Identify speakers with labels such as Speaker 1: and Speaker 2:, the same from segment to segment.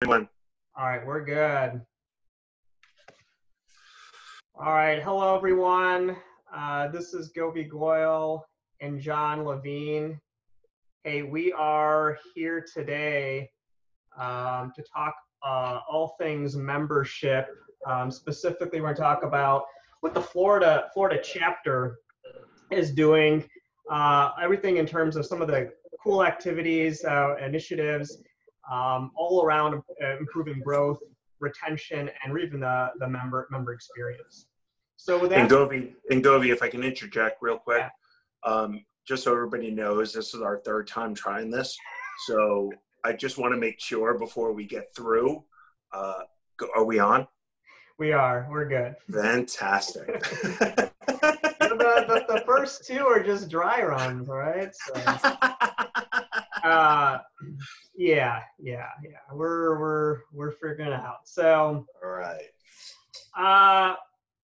Speaker 1: Everyone.
Speaker 2: All right, we're good. All right, hello everyone. This is Govey Goyle and John Levine. Hey, we are here today to talk all things membership. Specifically, we're going to talk about what the Florida chapter is doing. Everything in terms of some of the cool activities, initiatives, all around improving growth, retention, and even the member experience. So with that,
Speaker 1: And Govey, if I can interject real quick,
Speaker 2: yeah.
Speaker 1: Just so everybody knows, this is our third time trying this. So I just want to make sure before we get through, are we on?
Speaker 2: We are. We're good.
Speaker 1: Fantastic.
Speaker 2: The first two are just dry runs, right? So, yeah. We're figuring it out. So,
Speaker 1: all right.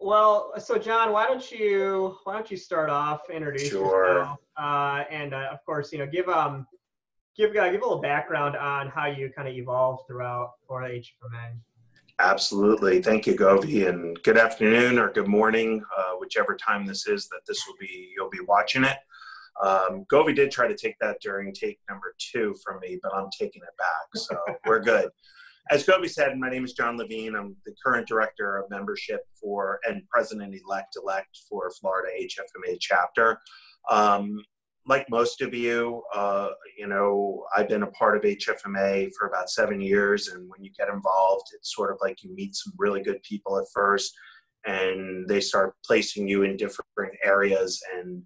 Speaker 2: Well, so John, why don't you start off, introduce yourself, and of course, give a little background on how you kind of evolved throughout Florida HFMA.
Speaker 1: Absolutely. Thank you, Govey, and good afternoon or good morning, whichever time this is that you'll be watching it. Govey did try to take that during take number 2 from me, but I'm taking it back, so we're good. As Govey said, my name is John Levine. I'm the current director of membership and president-elect for Florida HFMA chapter. Like most of you, I've been a part of HFMA for about 7 years, and when you get involved, it's sort of like you meet some really good people at first, and they start placing you in different areas. And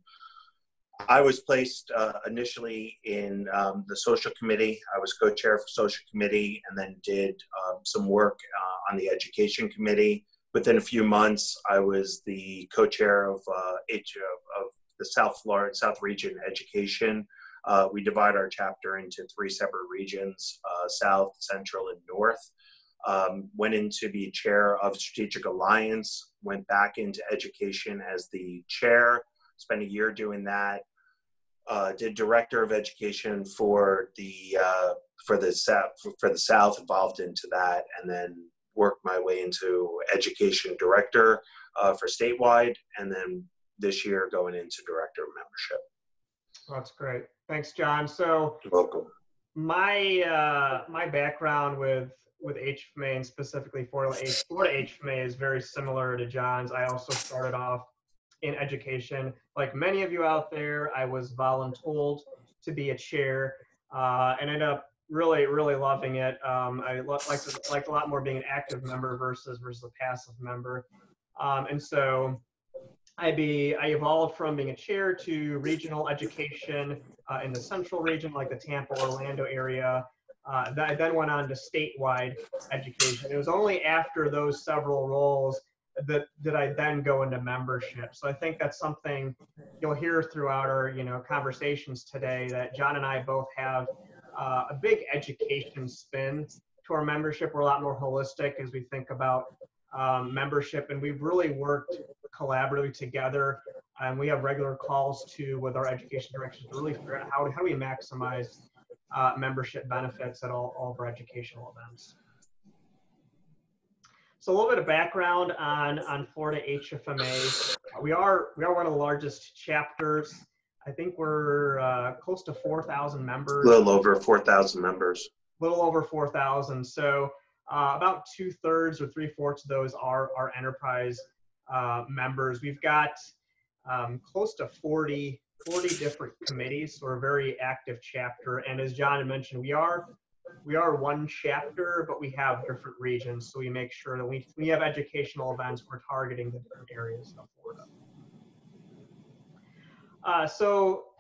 Speaker 1: I was placed initially in the social committee. I was co-chair for social committee, and then did some work on the education committee. Within a few months, I was the co-chair of the South Region Education. We divide our chapter into 3 separate regions: South, Central, and North. Went into the chair of Strategic Alliance. Went back into education as the chair. Spent a year doing that. Did director of education for the South, involved into that, and then worked my way into education director for statewide, and then this year going into director of membership.
Speaker 2: That's great. Thanks, John. So
Speaker 1: you're welcome.
Speaker 2: My background with HFMA, and specifically Florida HFMA, is very similar to John's. I also started off in education. Like many of you out there, I was voluntold to be a chair, and ended up really loving it. I like a lot more being an active member versus a passive member, and so I evolved from being a chair to regional education in the central region, like the Tampa, Orlando area. I then went on to statewide education. It was only after those several roles that I then go into membership. So I think that's something you'll hear throughout our conversations today, that John and I both have a big education spin to our membership. We're a lot more holistic as we think about membership, and we've really worked collaboratively together, and we have regular calls with our education directors to really figure out how do we maximize membership benefits at all of our educational events. So a little bit of background on Florida HFMA. We are one of the largest chapters. I think we're close to 4,000 members.
Speaker 1: A little over 4,000 members.
Speaker 2: A little over 4,000. So about 2/3 or 3/4 of those are our enterprise members. We've got close to 40 different committees, so we're a very active chapter. And as John had mentioned, we are one chapter, but we have different regions, so we make sure that we have educational events, we're targeting the different areas of Florida. So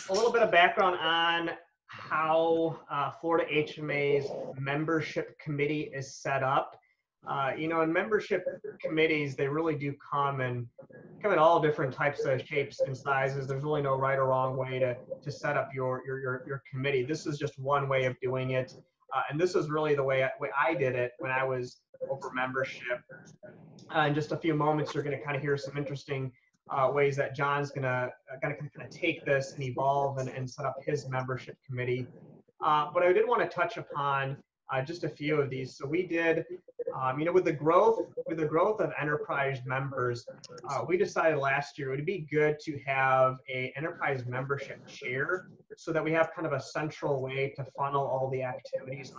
Speaker 2: a little bit of background on how Florida HFMA's membership committee is set up. In membership committees, they really do come in all different types of shapes and sizes. There's really no right or wrong way to set up your committee. This is just one way of doing it, and this is really the way I did it when I was over membership. In just a few moments, you're going to kind of hear some interesting ways that John's going to kind of take this and evolve and set up his membership committee. But I did want to touch upon just a few of these. So we did, with the growth of enterprise members, we decided last year it would be good to have a enterprise membership chair, so that we have kind of a central way to funnel all the activities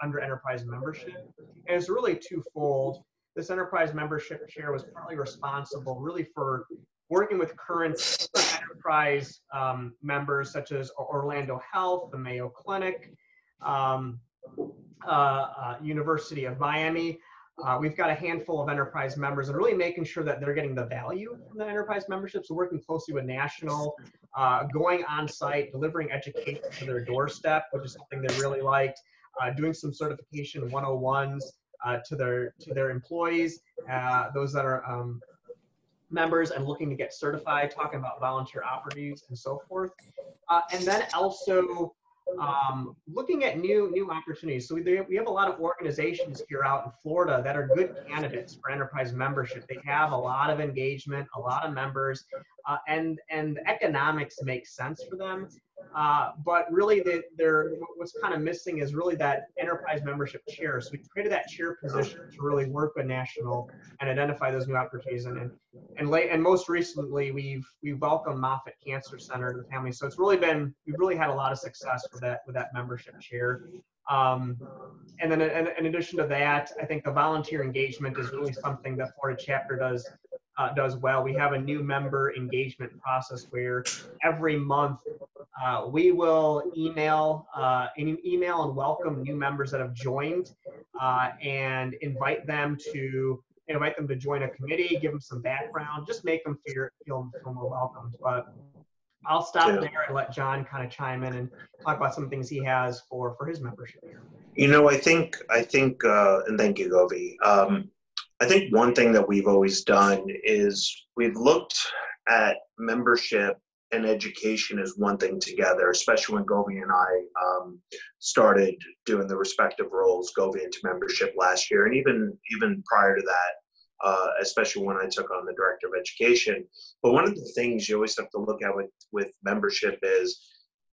Speaker 2: under enterprise membership. And it's really twofold. This enterprise membership chair was partly responsible really for working with current enterprise members such as Orlando Health, the Mayo Clinic, University of Miami. We've got a handful of enterprise members and really making sure that they're getting the value from the enterprise membership. So working closely with national, going on site, delivering education to their doorstep, which is something they really liked, doing some certification 101s to their employees, those that are members and looking to get certified, talking about volunteer opportunities and so forth. And then also looking at new opportunities. So we have a lot of organizations here out in Florida that are good candidates for enterprise membership. They have a lot of engagement, a lot of members, and the economics make sense for them. But really, what's kind of missing is really that enterprise membership chair. So we created that chair position to really work with national and identify those new opportunities. And most recently, we've welcomed Moffitt Cancer Center to the family. So we've really had a lot of success with that membership chair. And then in addition to that, I think the volunteer engagement is really something that Florida chapter does well. We have a new member engagement process where every month we will email and welcome new members that have joined and invite them to join a committee, give them some background, just make them feel more welcomed. But I'll stop there and let John kind of chime in and talk about some things he has for his membership here.
Speaker 1: I think, and thank you, Govi. I think one thing that we've always done is we've looked at membership and education as one thing together, especially when Govi and I started doing the respective roles, Govi into membership last year, and even prior to that, especially when I took on the director of education. But one of the things you always have to look at with membership is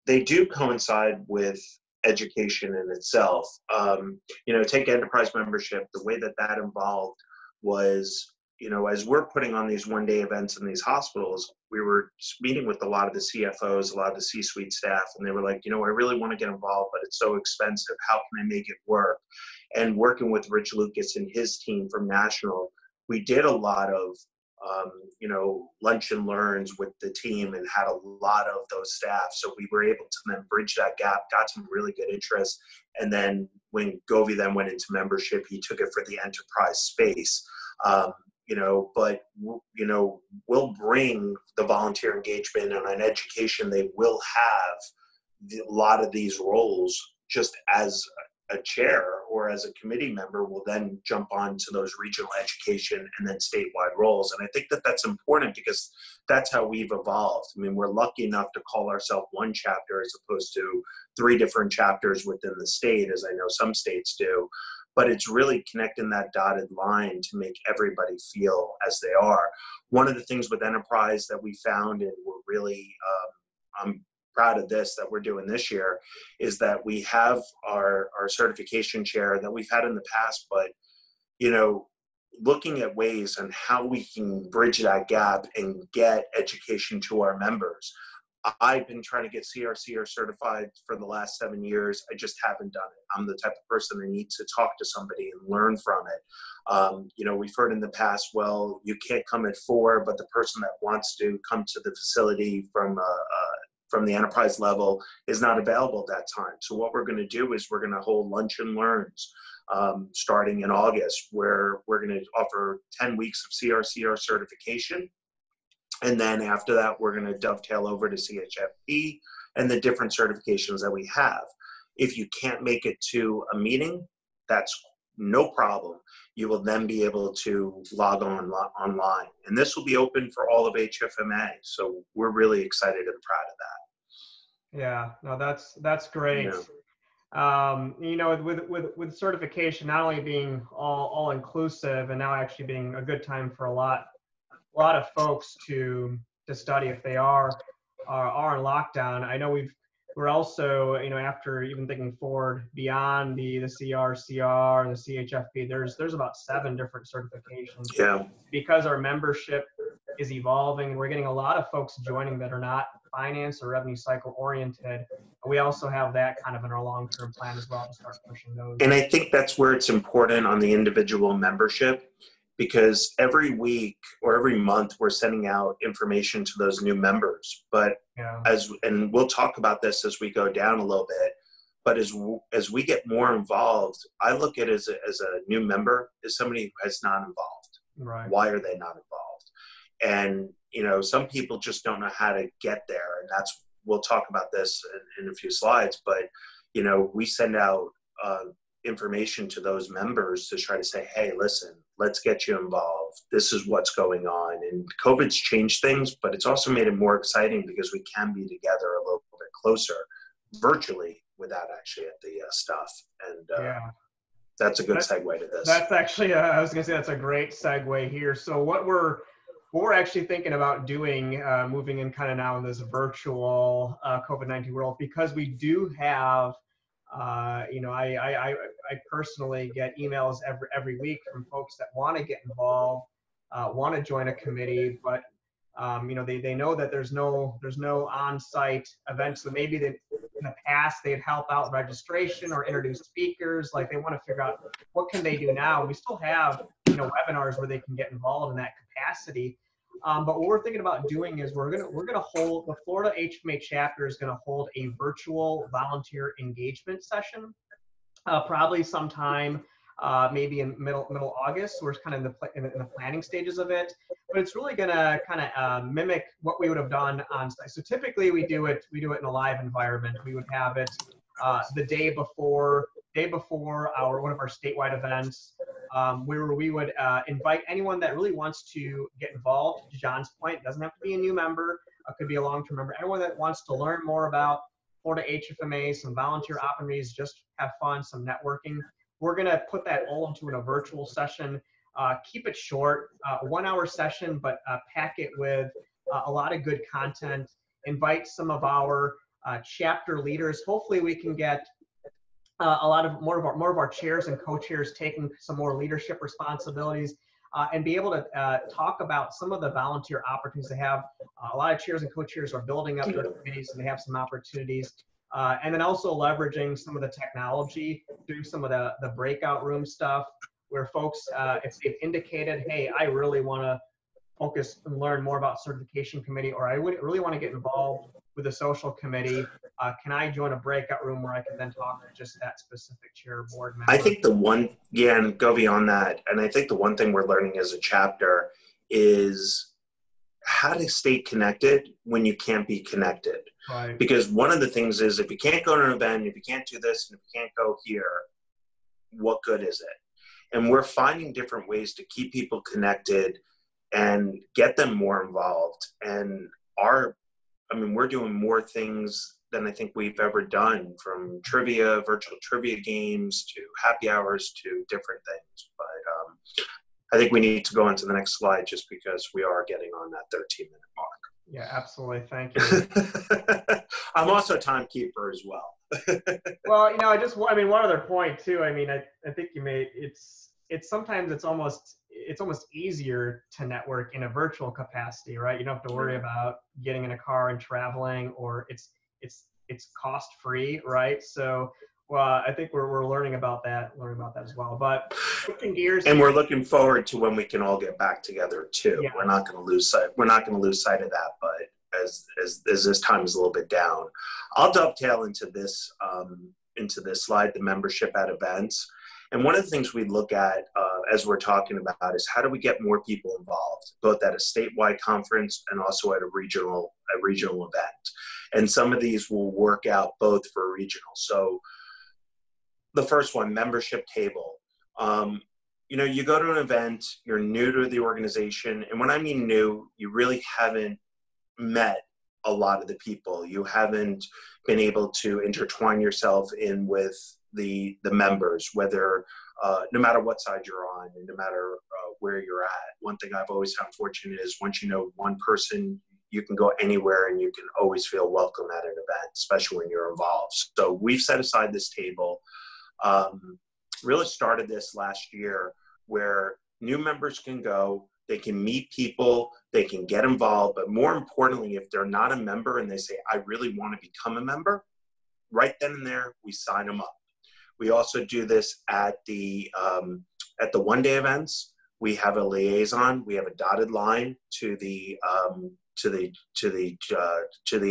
Speaker 1: they do coincide with education in itself. Take enterprise membership, the way that involved was, as we're putting on these one-day events in these hospitals, we were meeting with a lot of the CFOs, a lot of the C-suite staff, and they were like, I really want to get involved, but it's so expensive. How can I make it work? And working with Rich Lucas and his team from National, we did a lot of, lunch and learns with the team and had a lot of those staff. So we were able to then bridge that gap, got some really good interest. And then when Govi then went into membership, he took it for the enterprise space. We'll bring the volunteer engagement and an education. They will have a lot of these roles just as a chair or as a committee member will then jump on to those regional education and then statewide roles. And I think that's important because that's how we've evolved. I mean, we're lucky enough to call ourselves one chapter as opposed to 3 different chapters within the state, as I know some states do. But it's really connecting that dotted line to make everybody feel as they are. One of the things with enterprise that we found, and we're really, I'm proud of this that we're doing this year, is that we have our certification chair that we've had in the past, but looking at ways on how we can bridge that gap and get education to our members. I've been trying to get CRCR certified for the last 7 years. I just haven't done it. I'm the type of person that needs to talk to somebody and learn from it. We've heard in the past, well, you can't come at 4, but the person that wants to come to the facility from the enterprise level is not available at that time. So what we're going to do is we're going to hold lunch and learns starting in August, where we're going to offer 10 weeks of CRCR certification. And then after that, we're going to dovetail over to CHFP and the different certifications that we have. If you can't make it to a meeting, that's no problem. You will then be able to log on online. And this will be open for all of HFMA. So we're really excited and proud of that.
Speaker 2: Yeah, no, that's great.
Speaker 1: Yeah.
Speaker 2: With certification not only being all inclusive and now actually being a good time for a lot of folks to study if they are in lockdown. I know we're also, after even thinking forward beyond the CR, CR, and the CHFP, there's about 7 different certifications.
Speaker 1: Yeah.
Speaker 2: Because our membership is evolving, we're getting a lot of folks joining that are not finance or revenue cycle oriented. We also have that kind of in our long-term plan as well to start pushing those.
Speaker 1: And I think that's where it's important on the individual membership, because every week or every month we're sending out information to those new members. But and we'll talk about this as we go down a little bit, but as we get more involved, I look at it as a new member as somebody who has not involved.
Speaker 2: Right.
Speaker 1: Why are they not involved? And, some people just don't know how to get there. And we'll talk about this in a few slides, but, we send out information to those members to try to say, hey, listen, let's get you involved. This is what's going on. And COVID's changed things, but it's also made it more exciting because we can be together a little bit closer virtually without actually at the stuff. And that's a good segue to this.
Speaker 2: That's actually, I was going to say, that's a great segue here. So what we're actually thinking about doing, moving in kind of now in this virtual COVID-19 world, because we do have, I personally get emails every week from folks that want to get involved, want to join a committee, but they know that there's no on-site events. So maybe in the past they'd help out registration or introduce speakers. Like they want to figure out what can they do now. We still have webinars where they can get involved in that capacity. But what we're thinking about doing is we're gonna hold, the Florida HFMA chapter is gonna hold a virtual volunteer engagement session, probably sometime maybe in middle August. We're kind of in the planning stages of it, but it's really gonna kind of mimic what we would have done on site. So typically we do it in a live environment. We would have it the day before one of our statewide events, where we would invite anyone that really wants to get involved. To John's point, it doesn't have to be a new member, it could be a long-term member. Anyone that wants to learn more about Florida HFMA, some volunteer opportunities, just have fun, some networking. We're gonna put that all into a virtual session. Keep it short, 1 hour session, but pack it with a lot of good content. Invite some of our chapter leaders. Hopefully we can get more of our chairs and co-chairs taking some more leadership responsibilities, and be able to talk about some of the volunteer opportunities they have. A lot of chairs and co-chairs are building up their committees, and they have some opportunities. And then also leveraging some of the technology, doing some of the breakout room stuff, where folks, if they've indicated, hey, I really want to focus and learn more about certification committee, or I would really want to get involved with the social committee, can I join a breakout room where I can then talk to just that specific chair or board member?
Speaker 1: I think and go beyond that, and I think the one thing we're learning as a chapter is how to stay connected when you can't be connected.
Speaker 2: Right.
Speaker 1: Because one of the things is, if you can't go to an event, if you can't do this, and if you can't go here, what good is it? And we're finding different ways to keep people connected and get them more involved. And we're doing more things than I think we've ever done, from virtual trivia games to happy hours to different things. But I think we need to go into the next slide, just because we are getting on that 13-minute mark.
Speaker 2: Yeah, absolutely. Thank you.
Speaker 1: I'm also a timekeeper as well.
Speaker 2: Well, one other point too. I think you made sometimes it's almost easier to network in a virtual capacity, right? You don't have to worry about getting in a car and traveling, or it's cost free, right? So, I think we're learning about that as well. But switching gears,
Speaker 1: and we're looking forward to when we can all get back together too.
Speaker 2: Yes.
Speaker 1: We're not going to lose sight of that. But as this time is a little bit down, I'll dovetail into this slide, the membership at events. And one of the things we look at as we're talking about is, how do we get more people involved, both at a statewide conference and also at a regional event. And some of these will work out both for regional. So the first one, membership table. You go to an event, you're new to the organization. And when I mean new, you really haven't met a lot of the people. You haven't been able to intertwine yourself in with the members, whether no matter what side you're on, and no matter where you're at. One thing I've always found fortunate is, once you know one person, you can go anywhere and you can always feel welcome at an event, especially when you're involved. So we've set aside this table, really started this last year, where new members can go, they can meet people, they can get involved, but more importantly, if they're not a member and they say, I really want to become a member, right then and there, we sign them up. We also do this at the one-day events. We have a liaison. We have a dotted line to the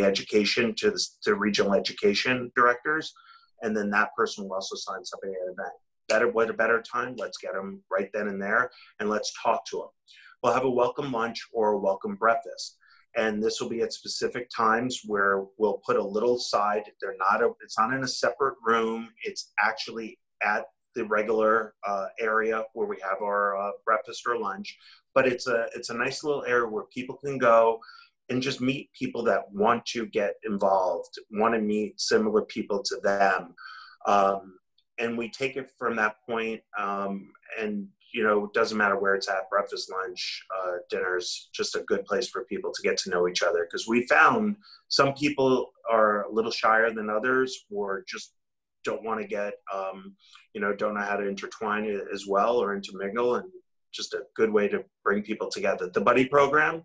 Speaker 1: education, to the regional education directors, and then that person will also sign something at an event. What a better time? Let's get them right then and there, and let's talk to them. We'll have a welcome lunch or a welcome breakfast. And this will be at specific times where we'll put a little side. It's not in a separate room. It's actually at the regular area where we have our breakfast or lunch. But it's a nice little area where people can go and just meet people that want to get involved, want to meet similar people to them. And we take it from that point. And it doesn't matter where it's at, breakfast, lunch, dinner's just a good place for people to get to know each other. Because we found some people are a little shyer than others, or just don't want to get, don't know how to intertwine as well or intermingle, and just a good way to bring people together. The buddy program,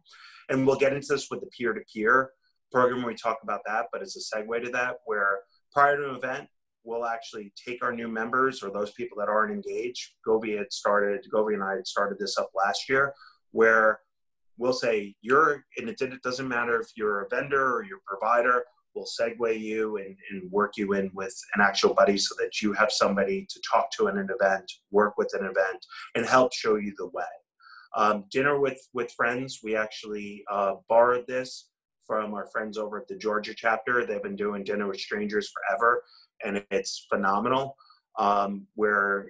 Speaker 1: and we'll get into this with the peer-to-peer program when we talk about that, but it's a segue to that, where prior to an event, we'll actually take our new members or those people that aren't engaged. Govy and I had started this up last year, where we'll say and it doesn't matter if you're a vendor or your provider, we'll segue you and work you in with an actual buddy so that you have somebody to talk to in an event, work with an event, and help show you the way. Dinner with friends, we actually borrowed this from our friends over at the Georgia chapter. They've been doing dinner with strangers forever, and it's phenomenal. Where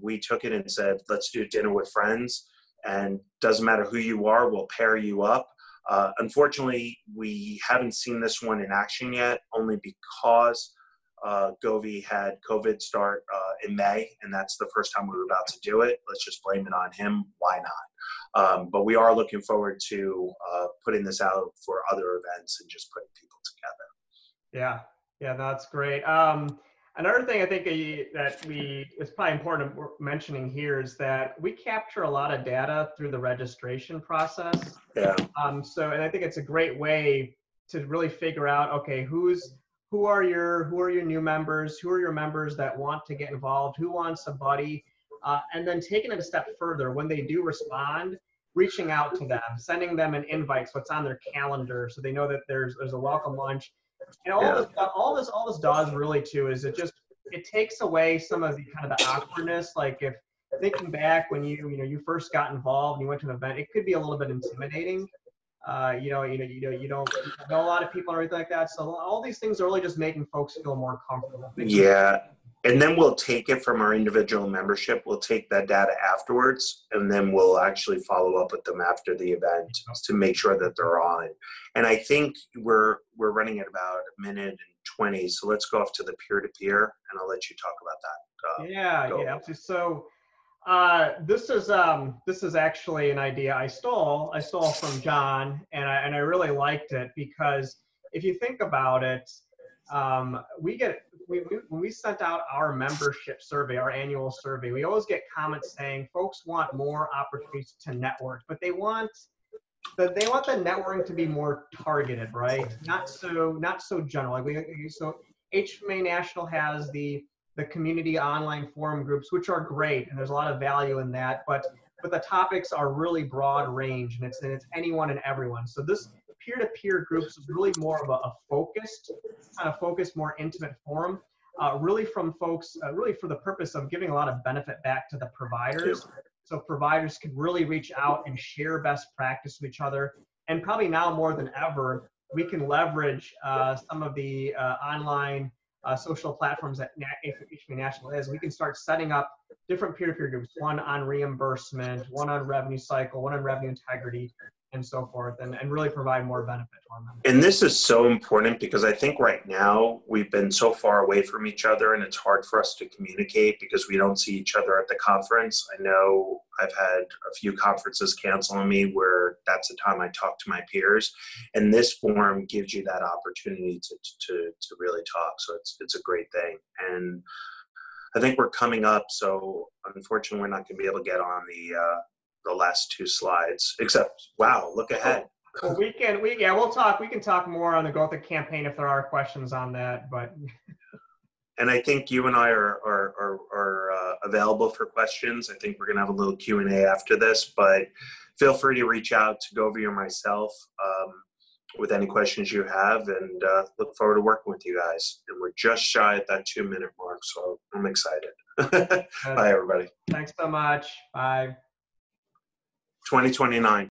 Speaker 1: we took it and said, let's do dinner with friends, and doesn't matter who you are, we'll pair you up. Unfortunately, we haven't seen this one in action yet, only because Govy had COVID start in May, and that's the first time we were about to do it. Let's just blame it on him. Why not? But we are looking forward to putting this out for other events and just putting people together.
Speaker 2: Yeah, that's great. Another thing I think it's probably important mentioning here is that we capture a lot of data through the registration process.
Speaker 1: Yeah.
Speaker 2: And I think it's a great way to really figure out, okay, who are your new members, who are your members that want to get involved, who wants a buddy, and then taking it a step further, when they do respond, reaching out to them, sending them an invite so it's on their calendar so they know that there's a welcome lunch. And all this does really too is it takes away some of the kind of the awkwardness. Like, if thinking back when you first got involved and you went to an event, it could be a little bit intimidating. You don't know a lot of people and everything like that. So all these things are really just making folks feel more comfortable.
Speaker 1: Yeah. And then we'll take it from our individual membership. We'll take that data afterwards, and then we'll actually follow up with them after the event to make sure that they're on. And I think we're running at about 1:20. So let's go off to the peer-to-peer, and I'll let you talk about that.
Speaker 2: Yeah. So this is actually an idea I stole from John, and I really liked it, because if you think about it, when we sent out our membership survey, our annual survey, we always get comments saying folks want more opportunities to network, but they want the networking to be more targeted, right? Not so general. So HFMA National has the community online forum groups, which are great, and there's a lot of value in that, but the topics are really broad range, and it's anyone and everyone. So this peer-to-peer groups is really more of a focused, more intimate forum, really from folks, really for the purpose of giving a lot of benefit back to the providers. So providers could really reach out and share best practice with each other. And probably now more than ever, we can leverage some of the online social platforms that HFMA National is. We can start setting up different peer-to-peer groups, one on reimbursement, one on revenue cycle, one on revenue integrity. and so forth, and really provide more benefit to our members.
Speaker 1: And this is so important because I think right now we've been so far away from each other and it's hard for us to communicate because we don't see each other at the conference. I know I've had a few conferences cancel on me where that's the time I talk to my peers, and this forum gives you that opportunity to really talk. So it's a great thing. And I think we're coming up, so unfortunately we're not going to be able to get on the last two slides, except, wow, look ahead.
Speaker 2: Well, we'll talk. We can talk more on the Gothic campaign if there are questions on that. But
Speaker 1: and I think you and I are available for questions. I think we're going to have a little Q&A after this, but feel free to reach out to Govy or myself with any questions you have, and look forward to working with you guys. And we're just shy at that 2-minute mark, so I'm excited. Bye, everybody.
Speaker 2: Thanks so much. Bye.
Speaker 1: 2029.